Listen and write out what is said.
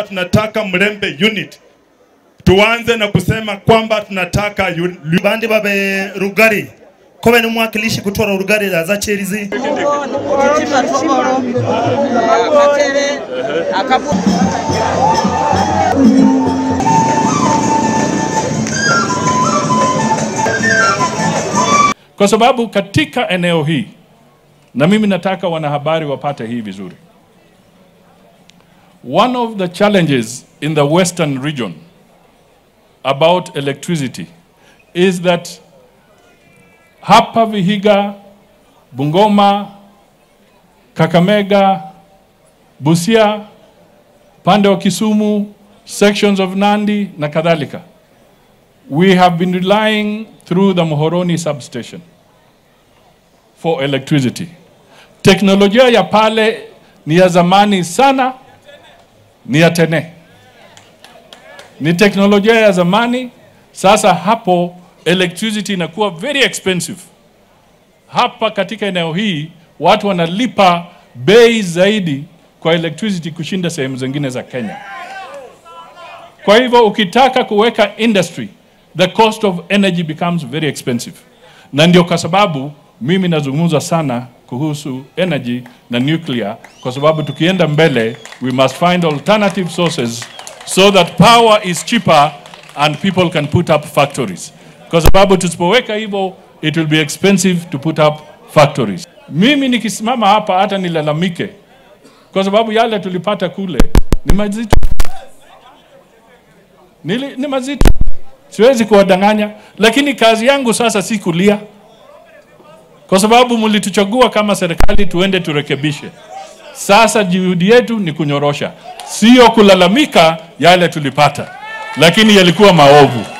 Tunataka Mrembe unit. Tuanze na kusema kwamba tunataka bandi babe rugari kobe n'umwakilishi kutora rugari za cherizi kwa sababu katika eneo hii, na mimi nataka wanahabari wapate hii vizuri, one of the challenges in the western region about electricity is that hapa Vihiga, Bungoma, Kakamega, Busia, pande wa Kisumu, sections of Nandi na kadhalika, we have been relying through the Muhoroni substation for electricity. Teknolojia ya pale ni ya zamani sana, ni ya tene. Ni teknolojia ya zamani, sasa hapo electricity inakuwa very expensive. Hapa katika eneo hii watu wanalipa bei zaidi kwa electricity kushinda sehemu zingine za Kenya. Kwa hivyo ukitaka kuweka industry, the cost of energy becomes very expensive. Na ndio kwa sababu mimi nazungumza sana kuhusu energy na nuclear, kwa sababu tukienda mbele we must find alternative sources so that power is cheaper and people can put up factories. Kwa sababu tusipoweka hivyo it will be expensive to put up factories. Mimi nikisimama hapa hata nilalamike kwa sababu yale tulipata kule ni mazito. Ni mazito. Siwezi kuwadanganya, lakini kazi yangu sasa si kulia. Kwa sababu mlituchagua kama serikali tuende turekebishe. Sasa juhudi yetu ni kunyorosha, sio kulalamika yale tulipata, lakini yalikuwa maovu.